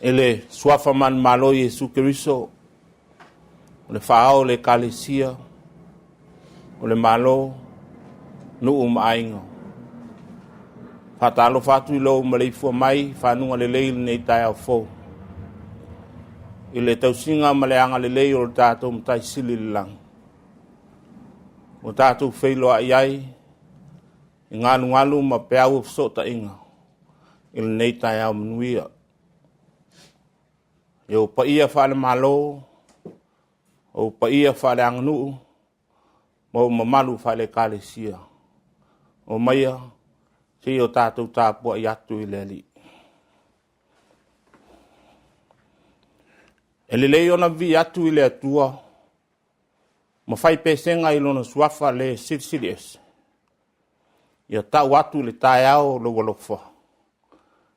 ele suafa man malo Yesu Keriso, o le whaao le kalesia, o le malo nu ainga. Whatalo whatu ilo maleifua mai, whanunga le leil nei tai au fau. I le tausinga maleanga le leil o le tātou mtai sili le lang. O tātou whailo a iai, i ngalu ma peau of sota inga, i le nei tai au manuia. Yo pa ia whale malo, o pa ia whale anganu, mo mamalu whale kalesia. O maia, si o tātou tāpua i atu i leli. E le lei ona vi atu i le atua, ma whai pesenga i lona suafa le sirisiries. Ia tau atu le tae au lo walofa.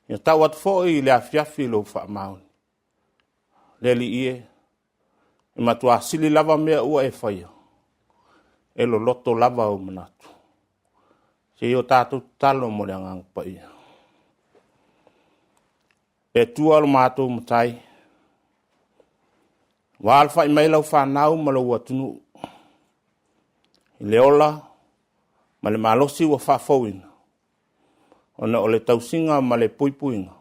Ia tau atu fo i le afiafi lo wha mauni. Leli ie, i matua sili lava mea ua e whaia. E lo loto lava o manatu. Se o tātou talo mo le angang pa ia. E tua lo mātou matai. Wa alfa i mailau whanau ma lo watunu. I le ola, ma le malosi wa whafauina. Ona o le tausinga ma le puipuinga.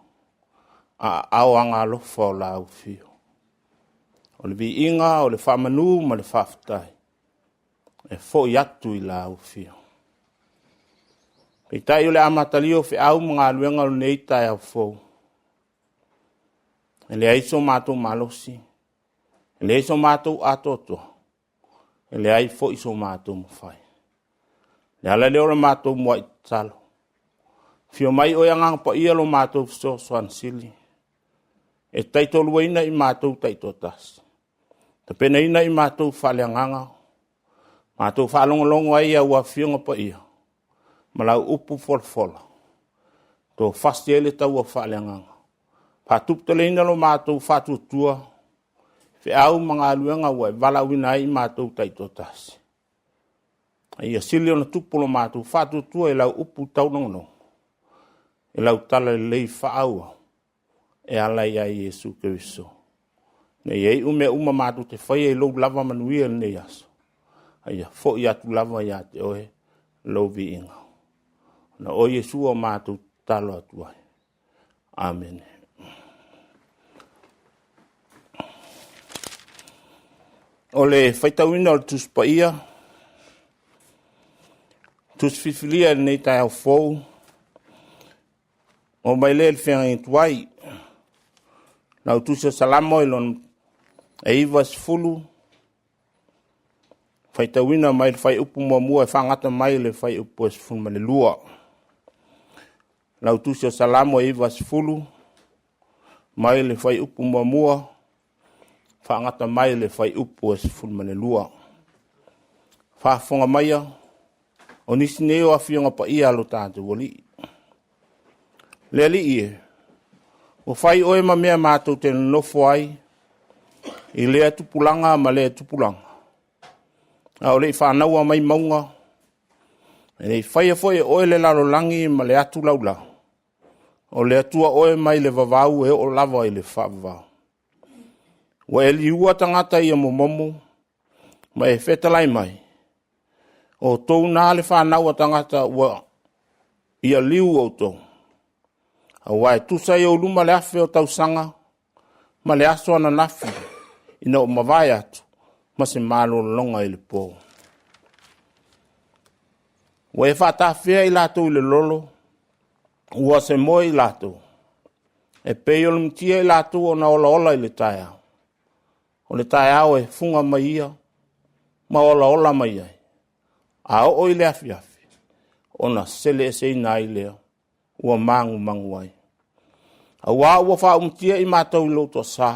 A au anga alofa o la au fio. O le vi inga o le whamanu ma le whaftai. E fo i atu i la au fio. Kei tai o le amatalio fe au mga aluenga o nei tai au fo. E le aiso mātou malosi. E le aiso mātou atoto. E le ai fo iso mātou mawhai. Le ala leo le mātou mua i talo. Fio mai o yangang pa ia lo mātou so soan sili. E taitolua ina i mātou taitotas. Ta pena ina i mātou whaleanganga. Mātou whalongolongo ai au a fionga pa ia. Malau upu folfola. Tō whasti ele tau a whaleanganga. Pātuptele ina lo mātou whatutua. Fe au mga aluenga ua e walawina i mātou taitotas. Ia sili ona tupolo mātou whatutua e lau upu taunongono. E lau tala lei whaaua. E alai a Yesu Keriso. Nei ei ume uma mātou te whaia i lou lava manuia nei aso. Ia fo i atu lava i ate oe lou vi inga. Na o Yesu o mātou talo atuai. Amen. O le whaitawina o tus pa ia. Tus fifilia nei tai au fou. O mai le whenga i tuai. Nau tusa salamo ilon e iwas fulu. Whaitawina mai le whai upu mua e whangata mai le whai upu es fulu ma le lua. Nau tusa salamo e iwas fulu. Mai le whai upu mua. Whangata mai le whai upu es fulu ma le lua. Whafonga maia. O nisi neo a fionga pa ia alo tātou wali. Le li ie. O whai oe ma mea mātou te nofo ai. I lea tupulanga ma lea tupulanga. A o le whanaua mai maunga. E nei whaia foe oe le lalo langi ma le atu laula. O le atua oe mai le vavau e o lava i le whavavau. Wa e li ua tangata i a momomo. Ma e whetalai mai. O tou nā le whanau tangata ua ia liu o tou. A wai tusa i o luma le afe o tausanga, ma le aso ana nafi, ina o mawai atu, ma se malo longa i le pō. Wa e whatawhia i lato i le lolo, ua se moe i lato. E pei o le mtia i lato o na ola ola i le tai au. O le tai au e funga mai ia, ma ola ola mai ai. A o i le afi afi. O na sele se ina i leo. Ua mangu ai. A wā ua wha umtia i mātou i loto sā.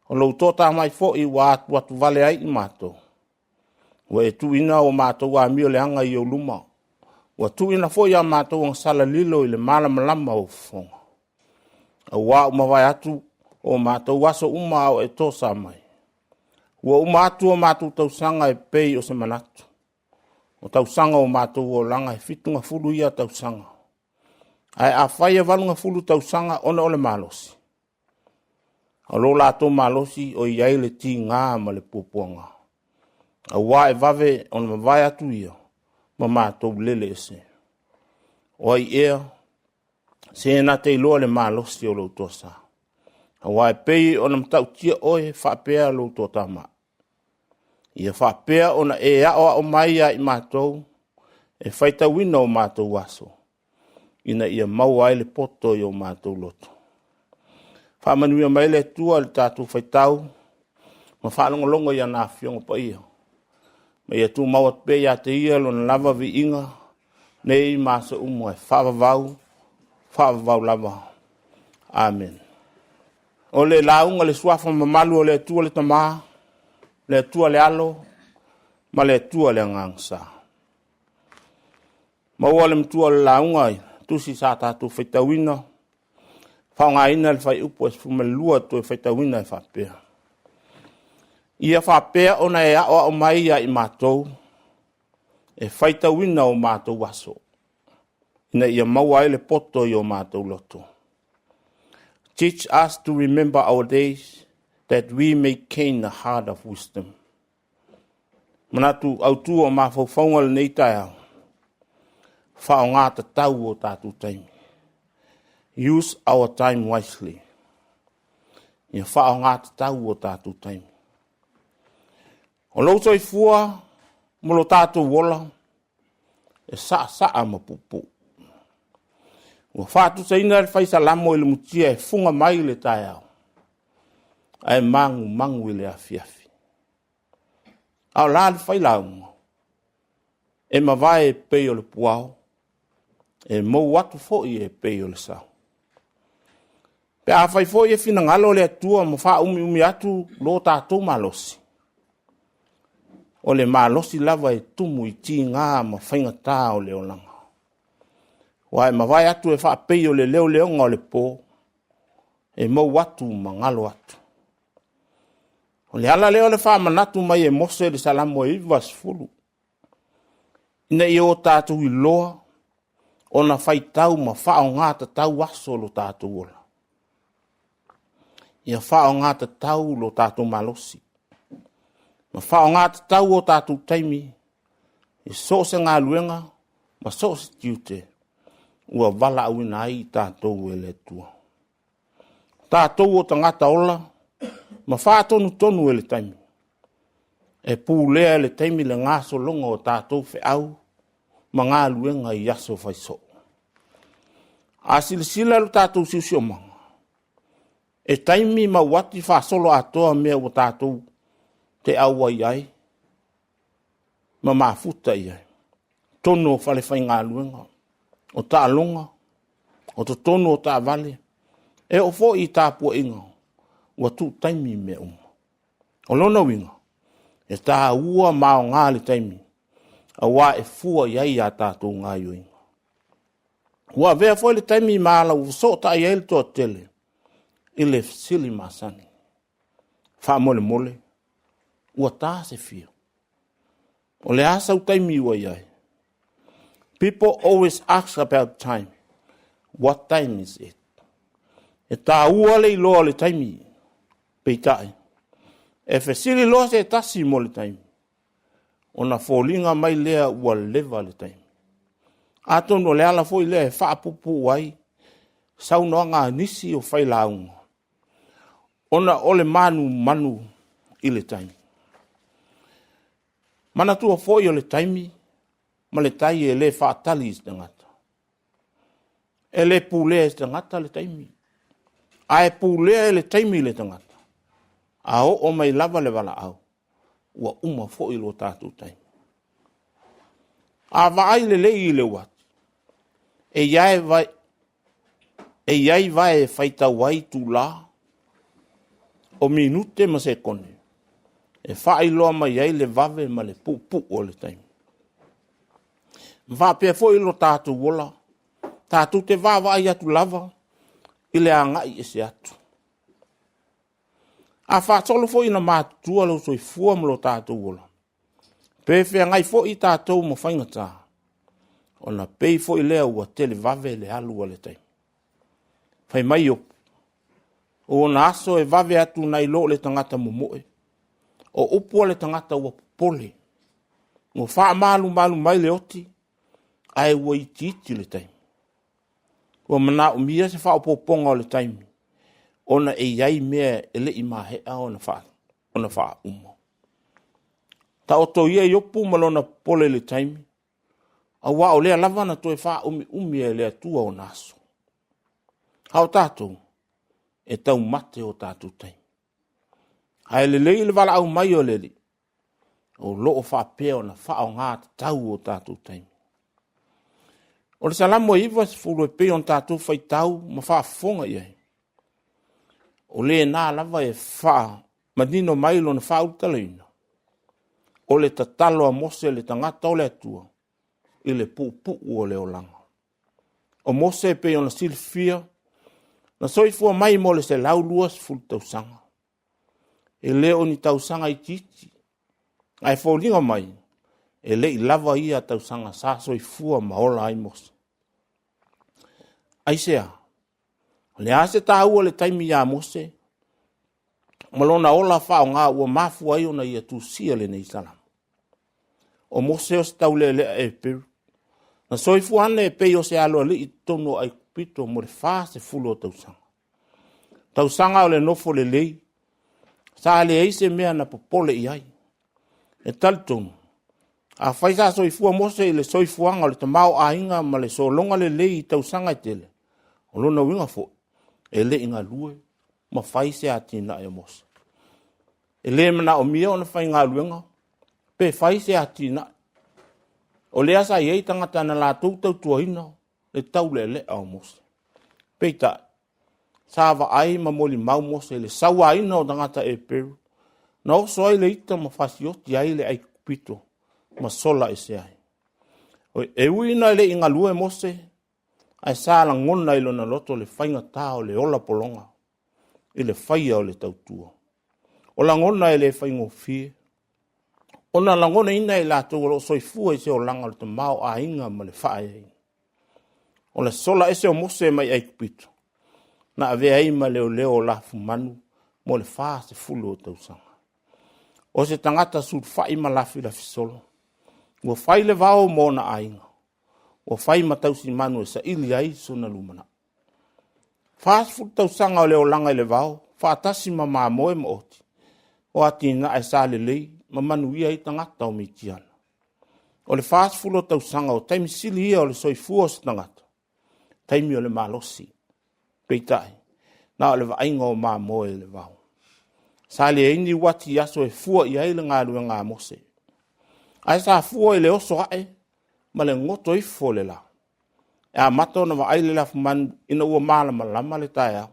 O loto tā mai fo i wā atu vale ai i mātou. Ua e tu ina o mātou a mio le anga i o luma. Ua tu ina fo i a mātou ang sala lilo i le malama o fonga. A wā umawai atu o mātou waso uma o e tō sā mai. Ua uma atu o mātou tausanga e pei o se manatu. O tausanga o mātou o langa e fitunga fulu ia tausanga. Ai a whaia valunga fulu tausanga ona ole malosi. O lo lato malosi o iai le ti ngā ma le pupuanga. A wā e vave on ma vai atu ia ma mātou lele ese. O ai ea, se na te iloa le malosi o lo tosa. A wā e pei o na mtau tia oe whapea lo to tama. Ia whapea o na e ao o mai a i mātou e whaita wina o mātou waso. Ina ia mau ai le poto i o mātou loto. Whamanuia mai le tua le tātou whaitau, ma whanongolongo ia nā whiongo pa ia. Ma ia tū mawat pe ia te ia lo na lava vi inga, nei māsa umo e whaavavau lava. Amen. O le launga le suafa mamalu o le tua le tamā, le tua le alo, ma le tua le ngangsa. Ma ua le mtua le launga i, tusi sa tātou whaitauina, whaonga ina le whai upo es fumalua tu e whaitauina e whapea. Ia whapea ona e ao mai ia i mātou, e whaitauina o mātou waso. Ina ia maua ele poto i o mātou loto. Teach us to remember our days, that we may gain the heart of wisdom. Manatu autu o mawhauwhaunga le nei tai au. Whaonga ta tau o tātou taimi. Use our time wisely. Ia whaonga ta tau o tātou taimi. O louto i fua, molo tātou wola, e saa ma pupu. Ua whātu sa ina le whaisa lamo i le mutia e funga mai le tai au. Ai mangu i le afiafi. Au la le whailaunga. E mawai e pei o le puao. E mou watu foi e pei o le sau. Pe a whai foi e fina ngalo le atua ma wha umi atu lo tātou malosi. O le malosi lava e tumu i ti ngā ma whainga tā o le olanga. Wa e mawai atu e wha pei o le leo ngā le pō. E mou watu ma ngalo atu. O le ala leo le wha manatu mai e mose le salamo e ivas fulu. Ina i o tātou i loa. O na whai tau ma wha o ngā tau aso lo tātou ola. Ia wha o ngā tau lo tātou malosi. Ma wha o ngā tau o tātou taimi. I so se ngā luenga, ma so se tiute. Ua wala au ina ai tātou e le tua. Tātou o tangata ola, ma wha tonu e le taimi. E pūlea le taimi le ngā solonga o tātou fe au, ma ngā luenga i aso whaiso. A silasila lo tātou siusio manga. E taimi ma wati wha solo atoa mea o tātou te aua iai, ma mafuta iai. Tono o whale whai ngā luenga, o tā longa, o to tono o tā vale, e o fo i tā pua inga, ua tū taimi mea O lona winga, e tā ua mao ngā le taimi, a wā e fua iai a tātou ngā yuinga. Ua vea foi le taimi maala u so ta iai le tō tele, i le sili masani. Wha mole, ua tā se fio. O le asa u taimi ua iai. People always ask about time. What time is it? E tā ua le iloa le taimi, peitai. E fesili loa se tasi mo le taimi. O na fōlinga mai lea ua leva le taimi. Ato no le ala foi lea e whaapupu wai, sau noa ngā nisi o whailaunga. Ona ole manu i le taimi. Mana tua foi o le taimi, ma le tai e le whaatali i stangata. E le pūlea i stangata le taimi. A e pūlea e le taimi le tangata. A o mai lava le wala au. Ua uma foi lo tātou taimi. A vai le lei i le wat. E iai vai e whaita wai tu la. O minute ma se kone. E whai loa mai iai le vave ma le pupu o le taimi. Mwa pia foi lo tātou wola. Tātou te vava ai atu lava. I le angai e se atu. A whaatolo foi na mātua lo soi fua mo lo tātou wola. Pe whea ngai foi tātou mo whaingata. O na pei foi lea ua tele vave le halu o le taimi. Whai mai o O na aso e vave atu nai lo le tangata momoe. O upo le tangata ua pole. Ngo wha malu mai le oti. Ai ua iti le taimi. Ua mana umia se wha opoponga o le taimi. Ona e iai mea ele i mahea ona wha umo. Ta oto ia i opu malona pole le taimi. A wa o lea lava na toe wha umi e lea tua o naso. Hao tātou. E tau mate o tātou taimi. Hai le lei le wala au mai o leli. O loo wha pēo na wha o ngā tau o tātou taimi. O le salamo iwa se fulu e pēo on tātou whai tau ma wha fonga iai. O le nā lava e wha madino mailo na wha utalaina. O le tatalo a mose le tangata o le atua. I le pupu o le olanga. O mose e pēo na silfia. Na soifua mai mo le se lau luas fulu tausanga. E leo ni tausanga i titi. Ai fōlinga mai. E le i lava ia tausanga sa soifua maola ai mose. Ai sea. Le ase tā ua le taimi ia mose. Malona ola whao ngā ua mafu ai ona ia tūsia le nei salam. O mose o se tau le e peru. Na soifua ane e pei o se alo li i tono ai pito mo le wha se fulo o tausanga. Tausanga o le nofo le lei. Sa le eise mea na popole i ai. E talitonu. A whaisa soifua mose i le soifuanga o le tamau a inga ma le solonga le lei i tausanga i tele. O lona winga fo. E le inga lue. Ma whaise a tina e mose. E le mana o mia o na whai ngā luenga. Pe whaise a tina. O le asa i ei tangata na la tau tuahina. Le tau le le au mose. Peita. Sava ai ma moli mau mose le sawa ina o tangata e peru. Na oso ai le ita ma fasioti ai le ai kupito. Ma sola e se ai. E uina le inga lue mose. Ai sala ngona ilo na loto le whainga tao le ola polonga. I le whaia o le tautua. O la ngona e le whaingo fie. O na la ngona ina i la tau lo soifua i se o langa le tamau a inga ma le whaia. O le sola e se o mose mai ai kupito. Na ave ai ma leo la fumanu mo le fa se fulu o tausanga. O se tangata su fai ma la fisolo. Wo fai le vao mo na ainga. Wo fai ma tausi manu e sa ili ai so na lumana. Fa se fulu tausanga o leo langa le vao. Fa atasi ma moe ma oti. O ati na e sa le lei ma manu ia i tangata o mitiana. O le fa se fulu tausanga o taimi sili ia o le soifua o se tangata. Taimi o le malosi. Peitai. Na le vainga o mā moe le vau. Sa le eini wati aso e fua i aile ngā rua ngā mose. Ai sa fua i le oso ae, ma le ngoto i fo le la. E a mato na wa aile la fuman ina ua mala malama le tae au.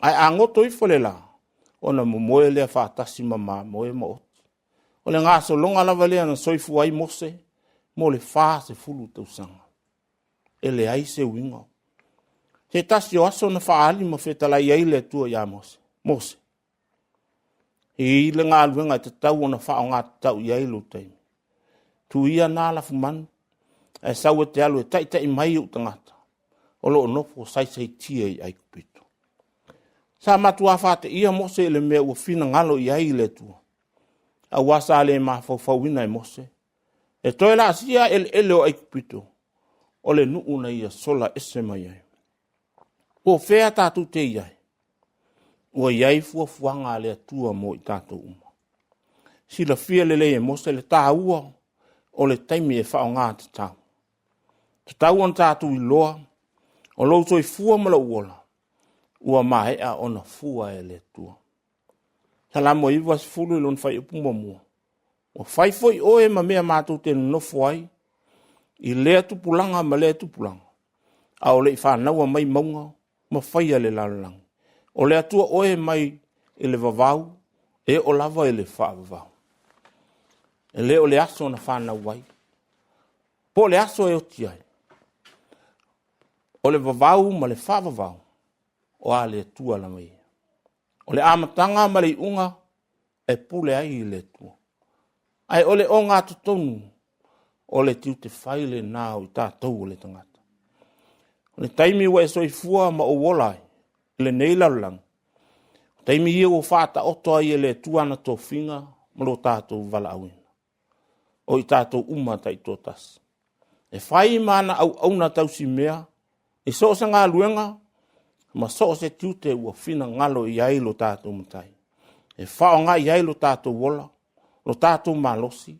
Ai a ngoto i fo le la. O na moe le a whaatasi ma mā moe ma oti. O le ngā so longa lava lea na soifu ai mose, mo le wha se fulu tausanga. E le ai se winga. Te tasi o aso na whaali ma whetala i eile tua ia mose. Mose. I le ngā luenga te tau o na whao ngā tau i eile o teimi. Tu ia nā lafu manu. E sau e te alu e tai mai u tangata. O lo nofo sai tia i ai kupito. Sa matu a whate ia mose le mea ua whina ngalo i eile tua. A wasa le ma fawina i mose. E toi la sia ele o ai kupito. O le nuu na ia sola ese mai ai. O fea tātou te iai. Ua iai fuafuanga le atua mo i tātou uma. Sila fia le mose le tā ua o le taimi e whao ngā te tau. Te tau an tātou i loa, o lou toi fua mala uola. Ua mahea o na fua e le atua. Salamo iwa si fulu ilon fai upuma mua. O fai foi oe ma mea mātou te nofo ai. I lea tupulanga ma lea tupulanga. A o le i whanaua mai maunga. Ma whaia le lalang. O le atua oe mai e le vavau, e o lava e le whaavavau. E le o le aso na whana wai. Po le aso e o tiai. O le vavau ma le whaavavau, o a le atua la mai. O le amatanga ma le unga, e pule ai le atua. Ai o le o ngā tutonu, o le tiu te whaile nāo i tātou o le tangata. Le taimi wa e soifua ma o wolai, le nei lalang, Taimi ia o whata oto ai ele tuana tō whinga, maro tātou wala awina. O i tātou umata i tō tas. E whai mana au auna tau si mea, e so sa ngā luenga, ma so se tiute ua whina ngalo i ailo tātou matai. E whao ngā i ailo tātou wola, lo tātou malosi,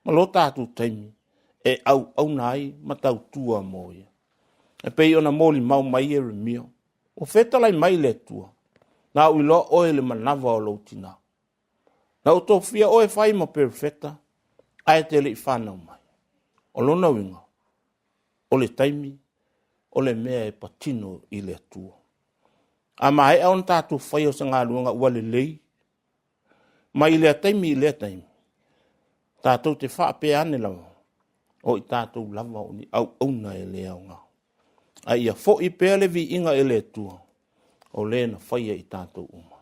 ma lo tātou taimi, e au auna ai ma tau tua moia. E pei ona moli mau mai e remio, o whetalai mai le tua, na ui lo oe le manawa o lo tina. Na o tō whia oe whai ma perfecta, ai te le i whanau mai. O lona winga, o le taimi, o le mea e patino i le atua. A mai e on tātou whai o sa ngā luanga ua le lei, ma i le taimi i le taimi. Tātou te whape ane lawa, o i tātou lava o ni au auna e le au ngā. A ia fo i pēr le vi inga e le atua, o le na whaia i tātou uma.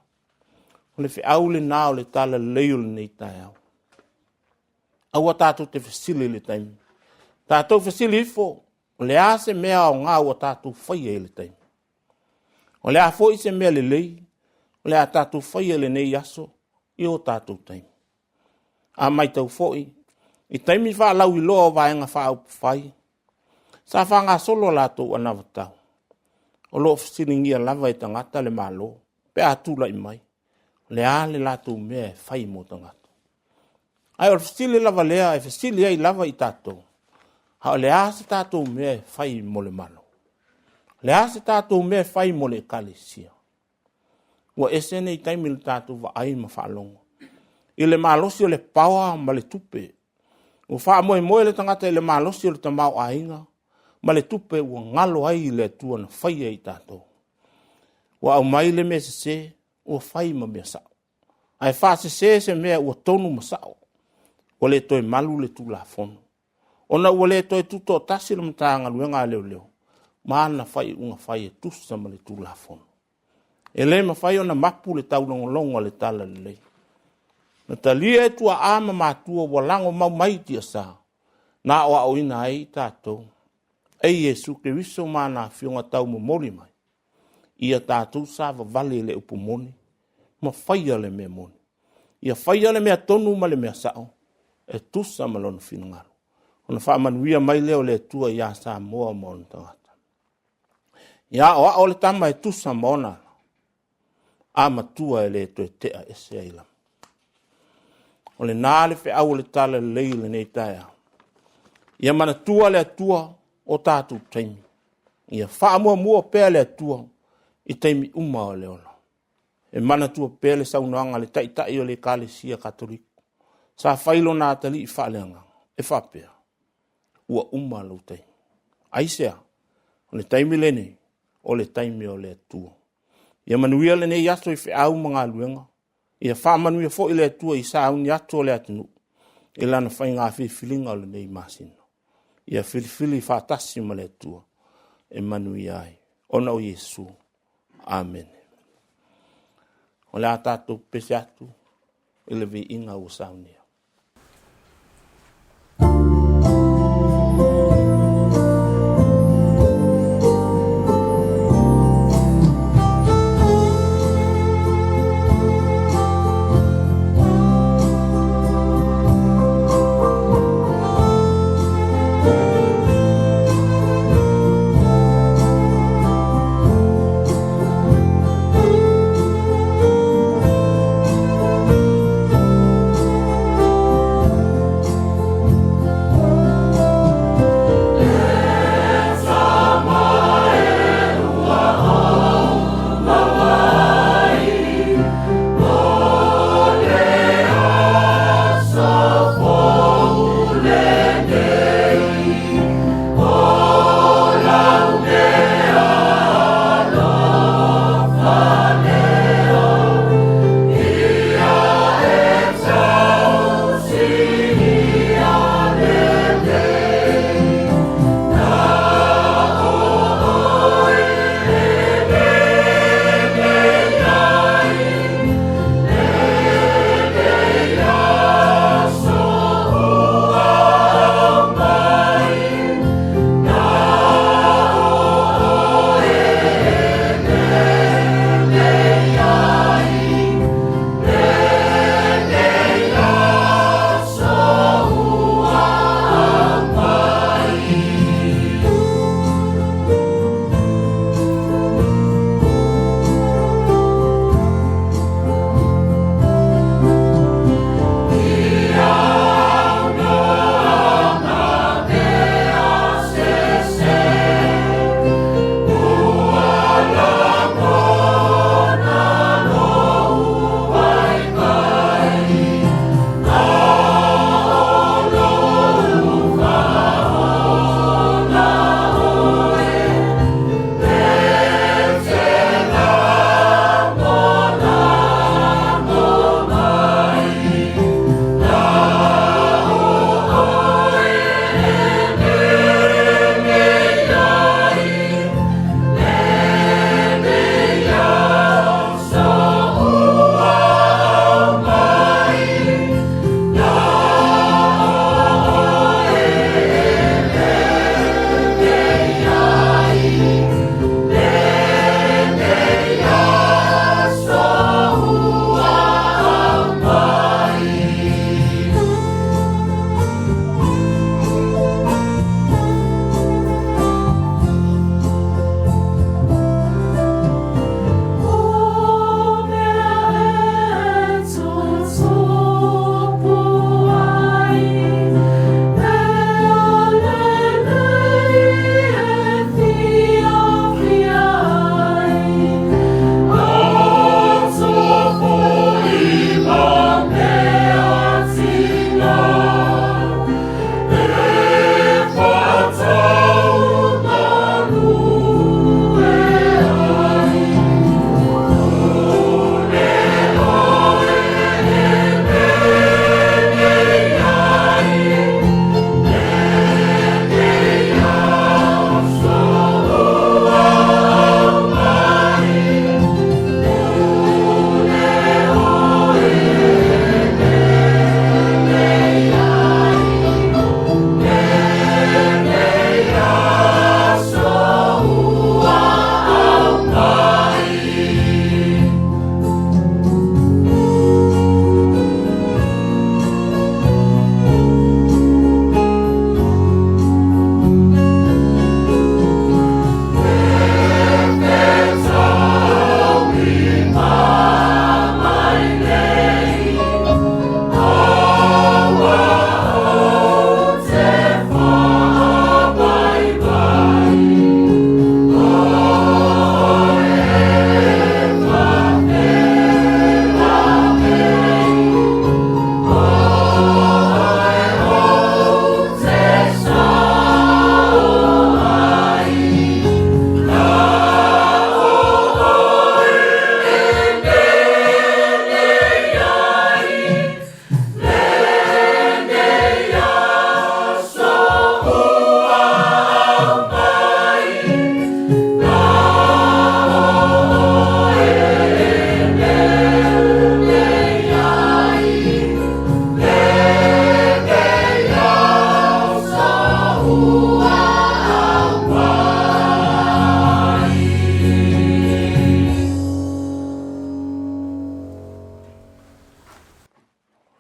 O le whi au le nā o le tala leo le nei tai au. Aua tātou te whasili le taimi. Tātou whasili ifo, o le ase mea o ngā ua tātou whaia e le taimi. O le a fo i se mea le lei, o le a tātou whaia le nei aso, i o tātou taimi. A mai tau fo i taimi wha lau i loa o vaenga wha au whai. Sa wha ngā solo lātou anawa tau. O lo fasilingia lava i tangata le malo, pe atula i mai. Le ale lātou mea e whai mo tangata. Ai o fasili lava lea e fasili ai lava i tātou. Ha o le ase tātou mea e whai mo le malo. Le ase tātou mea e whai mo le kalesia. Ua esene i taimi le tātou wa ai ma whaalonga. I le malosi o le pawa ma le tupe. O wha moe moe le tangata i le malosi o le tamau ainga. Ma le tupe ua ngalo ai le tua na whaia i tātou. Ua au mai le mea se ua whai ma mea sao. Ai wha se mea ua tonu ma sao. Ua le toi malu le tula fono. Ona ua le toi tuto tasi le mtanga luenga leo leo. Maana whai unga whai e tusa ma le tula fono. E le ma whai ona mapu le tau longa le tala le lei. Na talia e tua ama mātua ua lango mau maiti a sa. Na oa o ina ai tātou. Ei Yesu Keriso mana fionga tau mo mori mai. Ia tātou sāwa vale le upu moni. Ma whaia le mea moni. Ia whaia le mea tonu ma le mea sao. E tusa ma lona whinangaru. Ona whaamanuia mai leo le tua ia sā moa mona tangata. Ia oa o le tama e tusa mona. A matua e le to e tea ese aila. O le nāle whi au le tala leile nei taia. Ia mana tua le atua o tātou taimi. Ia wha mua pēr le atua i taimi uma o le ola. E mana tua pēr le saunoanga le taitai o le kalesia katoliku. Sa whailo nā tali i whaaleanga. E whapea. Ua uma lau taimi. Aisea. O le taimi le nei. O le taimi o le atua. Ia manuia le nei aso i whi au mga luenga. Ia whamanuia fo i le atua i sa auni ato o le atinu. I lana whai ngā whiwhilinga o le nei masino. Ia whiwhili whātasi ma le atua. E manuia ai. Ona o Yesu. Amen. O le a tātou pese atu. I le vi inga o saunia.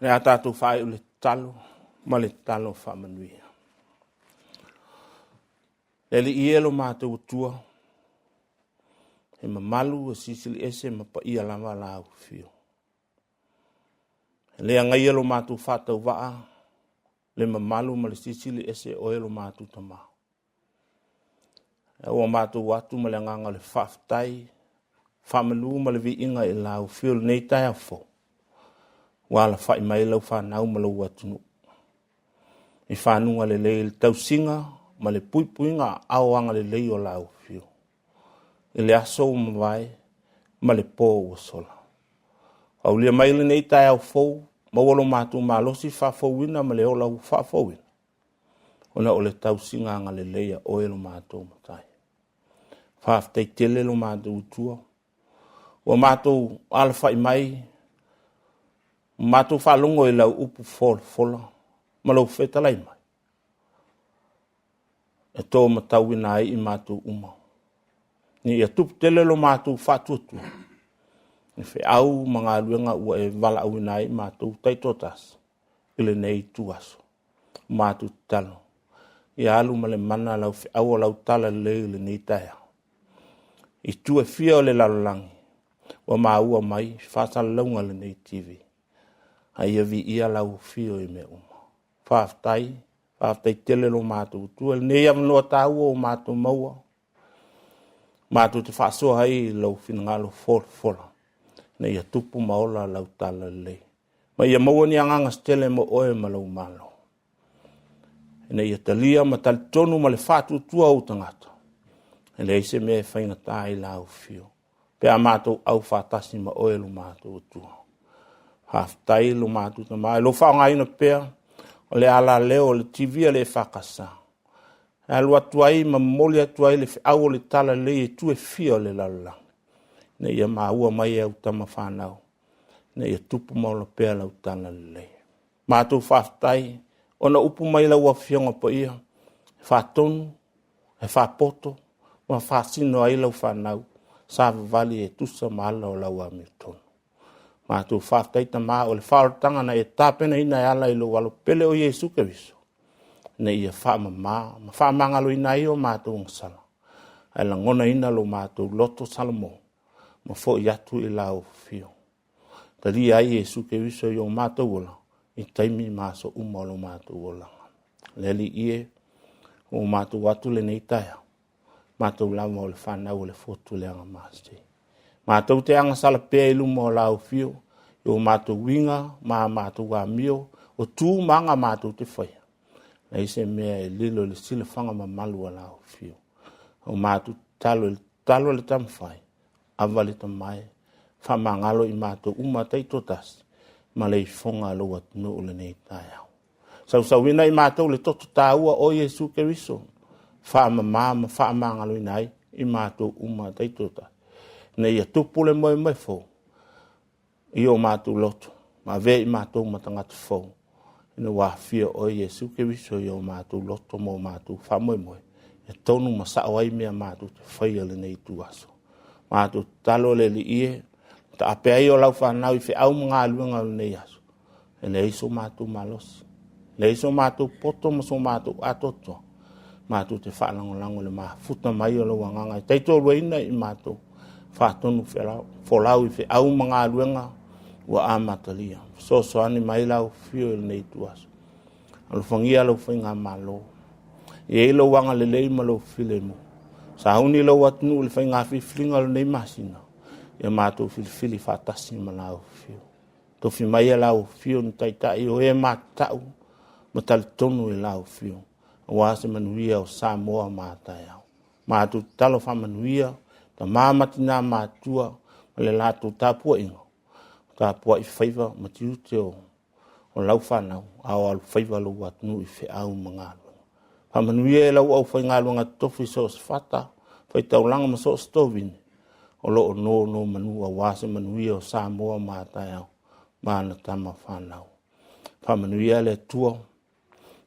Me a tātou whai o le talo, ma le talo whamanuia. E li i elo mātou tua, he mamalu o sisili ese ma pa ia lama la au fio. Le ngai elo mātou whātau waa, le mamalu ma le sisili ese o elo mātou tamau. E o mātou watu ma le nganga le whaftai, whamanu ma le vi inga e lau fio le nei tai a fo. Wala whai mai lau whanau ma lau atunu. I whanunga le lei le tausinga, ma le puipuinga awanga le lei o lau fio. I le aso mawai, ma le pō o sola. Au lia mai le nei tai au fo, ma walo mātou malosi whafowina ma le o lau whafowina. Ona o le tausinga nga le leia o elo mātou matai. Whaaftai tele lo mātou utua. O mātou alawhai mai, mātou whalongo e lau upu fola, ma lau whetalai mai. E tō matauina ai i mātou uma. Ni ia tupu tele lo mātou whatuatua. Ni whi au mga aluenga ua e wala auina ai mātou taitotas. Ile nei tuaso. Mātou talo. Ia alu ma le mana lau whi au lau tala le ile nei taia. I tue fia o le lalolangi. Wa maua mai, whasala launga le nei TV. Hai avi ia lau fio i me uma. Whaaftai tele lo mātou tua. Nei amanoa tāua o mātou maua. Mātou te whaasoa hai lau whinangalo fola. Nei a tupu maola lau tala le. Ma ia maua ni anganga stele mo oe ma lau malo. Nei a talia ma talitonu ma le whātua tua o tangata. Nei se me whainga tai lau fio. Pea mātou au whātasi ma oe lo mātou tua. Haftai lo mātou tamai. Lo whaonga ina pea. O le ala leo le TV le whakasa. E alu atuai ma moli atuai le au le tala le e tue fia le lala. Nei ia maua mai e au tama whanau. Nei ia tupu maula pea lau tala le. Mātou whaftai. Ona upu mai lau a fionga pa ia. Whatonu. E whapoto. Ma whasino ai lau whanau. Sāwa vali e tusa maala o lau a mitonu. Mātou whaftai ta maa o le whaarotanga na e tāpena ina e ala ilo walo pele o Jesu Keriso. Nei ia whaamama. Ma whaamangalo ina i o mātou ngasala. Ai la ngona ina lo mātou loto salamo. Ma fo i atu i lau fio. Tari ai Jesu Keriso i o mātou ola. I taimi māso umalo mātou ola. Leli ie o mātou atu le nei taia. Mātou lama o le whanau o le fotu leanga māsti. Mātou te anga sala pēa ilu mo lau fio. I o mātou winga, mātou wāmio. O tū manga mātou te whaia. Nei se mea e lilo le sila whanga ma malua lau fio. O mātou talo le tamwhai. Awale tamai. Whamangalo i mātou umatei totas. Ma le fonga lo atunu o le nei tāiau. Sauwina i mātou le toto tāua o Jesu Keriso. Whaamangalo i nai i mātou umatei totas. Nei a tupu le moe fō. I o mātou loto. Ma ve i mātou matangata fō. Ina wāwhia o Jesu Keriso i o mātou loto mo mātou whamoe. E tonu masao ai mea mātou te whaia le nei tuaso. Mātou talo le li ie. Ta apea i o lau whanau i whi au mga aluanga le nei aso. E le iso mātou malosi. Le iso mātou poto ma so mātou atoto. Mātou te whalangolango le mafuta mai o lau anganga. Teito ruina i mātou. Whatonu wholau i whi au mga aluanga ua amatalia. So ani mai lau fio il nei tuaso. Alu whangia lau whainga malo. I e lau wanga le lei ma lau file mo. Sa hauni lau atunu le whainga whiwhinga le nei masina. Ia mātou filifili whatasi ma lau fio. Tofi mai lau fio ni taitai o e mātau. Ma tali tonu e lau fio. Wase manuia o Samoa mātai au. Mātou talo whamanuia. Ta māmatina mātua. Ma le lātou tāpua ingo. Tāpua i whaiva matiu te o lau whanau. Au alu whaiva lau atunu i whi au mga alua. Whamanuia e lau au whainga alua tofi so se whata. Whai taulanga ma so stovini. O loo no manu a wase manuia o Samoa mātai au. Māna tama whanau. Whamanuia le tua.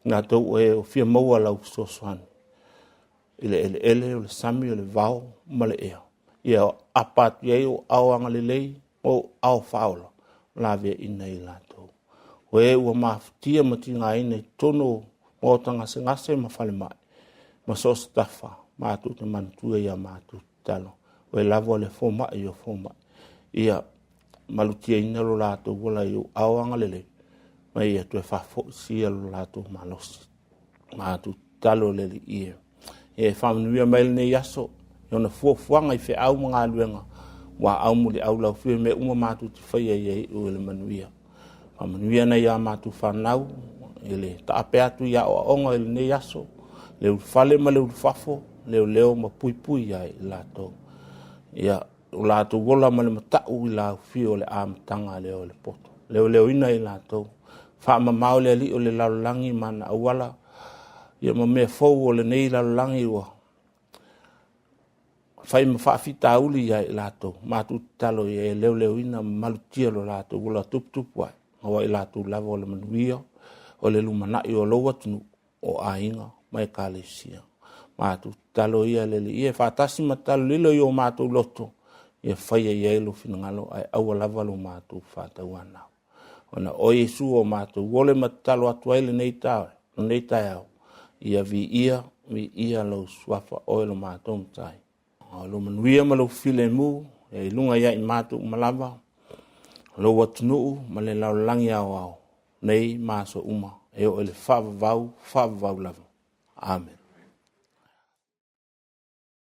Nā tau e o fia maua lau sosoani. Ele o le sami o le vau ma le ea. Ia o apatu ei o awanga le lei o au whaola. La vea ina i lātou. O e ua mafutia ma tinga ine tono o tanga se ngase ma fale mai. Ma so stafa ma tu te mantua ia ma tu talo. O e lavo le foma i o foma. Ia malutia ina lo lato wala i o awanga lele. Ma ia tu e fafo sia lo lato malosi. Ma tu talo lele ia. E whamanuia maile ne yaso. Iona fuafuanga i fe au mga luenga. Wa au muli au lau fie me uma matu te whaia i o ele manuia. Whamanuia na ia matu whanau. Ele taape atu ia o onga ele ne yaso. Leu fale ma leu fafo. Leo ma pui pui ia i lato. Ia o lato wola ma le matau i lau fie o le amatanga leo le poto. Leo ina i lato. Whaama mao le ali o le lalolangi mana awala. Ia ma mea fau o le nei lalolangi ua. Fai ma whaafita uli ia i lato. Matu talo i e leo ina malutia lo lato. Wala tup wai. Hawa i lato lava o le manuia. O le lumanai o loa tunu o ainga. Mai kalesia. Matu talo ia lele. Ia whaatasi ma talo lilo i o matu loto. Ia whaia i elo finangalo. Ai awa lava lo matu whaatau anau. Ona o Yesu o matu. Wole ma talo atu aile nei tau. Nei tau. Ia vi ia lo swafa o lo matu mtai. Lo manuia ma lo file mu. E lunga ia i matu malava. Lo watunu ma le laulangi au. Nei maso uma. E o ele whaavavau lava. Amen.